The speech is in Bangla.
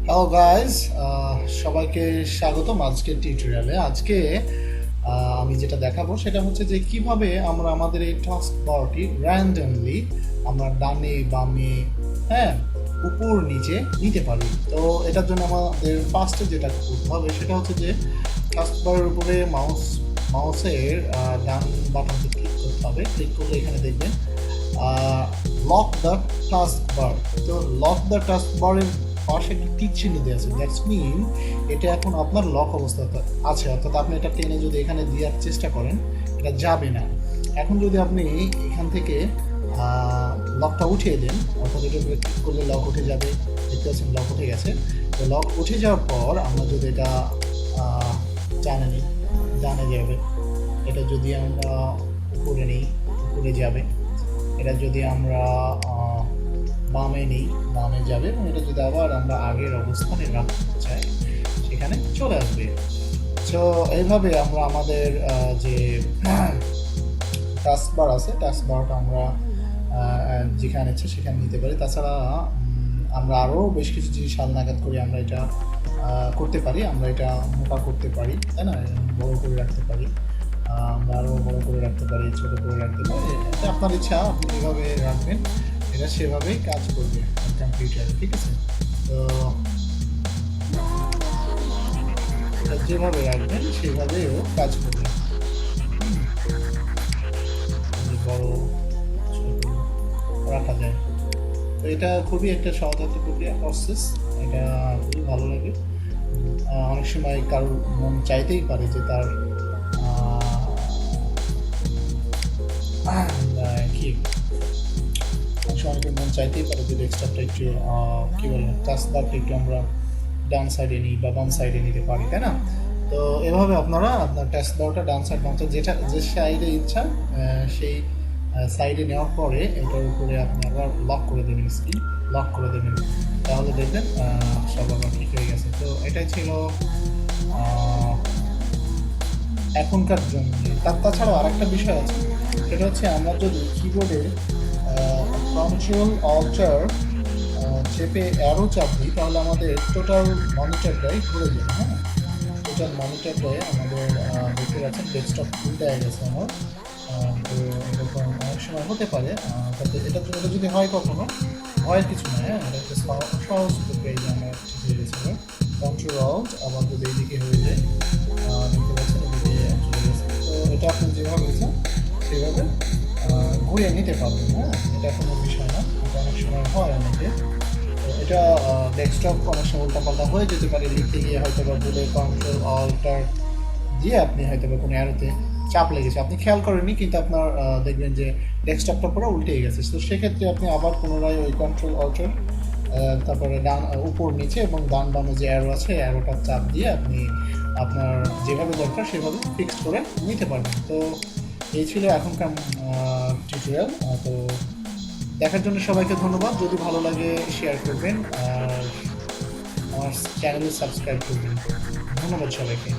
হ্যালো গাইস, সবাইকে স্বাগতম আজকের টিউটোরিয়ালে। আজকে আমি যেটা দেখাবো সেটা হচ্ছে যে কিভাবে আমরা আমাদের এই টাস্ক বারটি র্যান্ডমলি আমরা ডানে বামে, হ্যাঁ, উপর নিচে নিতে পারি। তো এটার জন্য আমাদের ফার্স্টে যেটা করতে হবে সেটা হচ্ছে যে টাস্ক বারের উপরে মাউসের ডান বাটনটি ক্লিক করতে হবে। ক্লিক করলে এখানে দেখবেন লক দ্য টাস্ক বার। তো লক দ্য টাস্ক বারের পাশে একটি টিক চিহ্ন দেওয়া আছে, দ্যাটস মিন এটা এখন আপনার লক অবস্থাতে আছে, অর্থাৎ আপনি এটা টেনে যদি এখানে দেওয়ার চেষ্টা করেন এটা যাবে না। এখন যদি আপনি এখান থেকে লকটা উঠিয়ে দেন, অর্থাৎ এটা ক্লিক করলে লক উঠে যাবে। দেখতে পাচ্ছেন লক উঠে গেছে। তো লক উঠে যাওয়ার পর আমরা যদি এটা জানে নিই, জানে যাবে। এটা যদি আমরা উপরে নিই, উপরে যাবে। এটা যদি আমরা বামে নিই, বামে যাবে, এবং এটা যদি আবার আমরা আগের অবস্থানে রাখতে চাই সেখানে চলে আসবে। সো এইভাবে আমরা আমাদের যে টাস্কবার আছে, টাস্কবারটা আমরা যেখানে ইচ্ছে সেখানে নিতে পারি। তাছাড়া আমরা আরও বেশ কিছু জিনিস হালনাগাদ করে আমরা এটা করতে পারি। আমরা এটা মোটা করতে পারি, তাই না, বড় করে রাখতে পারি। আমরা আরও বড় করে রাখতে পারি, ছোটো করে রাখতে পারি। এটা আপনার ইচ্ছা, আপনি যেভাবে রাখবেন এটা সেভাবেই কাজ করবে কম্পিউটারে, ঠিক আছে। তো এটা যেভাবে রাখবেন সেভাবেও কাজ করবে, বড় ছোট রাখা যায়। তো এটা খুবই একটা সহজাত প্রক্রিয়া, প্রসেস। এটা খুবই ভালো লাগে। অনেক সময় কারোর মন চাইতেই পারে যে তার কি অনেকের মন চাইতেই পারে যে ডেস্কটপটা একটু কী বলে টাস্কবারটা একটু আমরা ডান সাইডে নিই বা বাম সাইডে নিতে পারি, তাই না। তো এভাবে আপনারা আপনার টাস্কবারটা ডান সাইড বাম সাইড যেটা যে সাইডে ইচ্ছা সেই সাইডে নেওয়ার পরে এটার উপরে আপনি আবার লক করে দেবেন, স্ক্রিন লক করে দেবেন। তাহলে দেখবেন সব আবার ঠিক হয়ে গেছে। তো এটাই ছিল এখনকার জন্য। তাছাড়াও আরেকটা বিষয় আছে, সেটা হচ্ছে আমরা যদি কিবোর্ডে কন্ট্রোল অল্টার চেপে অ্যারো চাপ দিই তাহলে আমাদের টোটাল মনিটরটাই ঘুরে যাবে। হ্যাঁ, টোটাল মনিটরটাই আমাদের দেখতে পাচ্ছেন ডেস্কটপ উল্টায় গেছে আমার। তো এরকম অনেক সময় হতে পারে। তাতে এটা যদি হয় কখনো, ভয়ের কিছু নয়। হ্যাঁ, এটা একটা সহজ প্রক্রিয়া যে আমার ঠিক হয়ে গেছিলো। কন্ট্রোল অল্ট আবার যদি এইদিকে হয়ে যায়, দেখতে পাচ্ছেন এদিকে চলে গেছে। তো এটা আপনি যেভাবে হয়েছে সেভাবে ঘুরিয়ে নিতে পারবেন। হ্যাঁ, এটা কোনো বিষয় না, এটা অনেক সময় হয় অনেকে। তো এটা ডেস্কটপ অনেক সময় উল্টাপাল্টা হয়ে যেতে পারে, লিখতে গিয়ে হয়তো বা ভুলে কন্ট্রোল অল্টার দিয়ে আপনি হয়তো বা কোনো অ্যারোতে চাপ লেগেছে, আপনি খেয়াল করেননি, কিন্তু আপনার দেখবেন যে ডেস্কটপটা পুরো উল্টে গেছে। তো সেক্ষেত্রে আপনি আবার পুনরায় ওই কন্ট্রোল অল্টার তারপরে ডান উপর নিচে এবং ডান বামে যে অ্যারো আছে অ্যারোটার চাপ দিয়ে আপনি আপনার যেভাবে দরকার সেভাবে ফিক্সড করে নিতে পারবেন। তো এই ছিল এখনকার টিউটোরিয়াল। তো দেখার জন্য সবাইকে ধন্যবাদ। যদি ভালো লাগে শেয়ার করবেন আর আমার চ্যানেলে সাবস্ক্রাইব করবেন। ধন্যবাদ সবাইকে।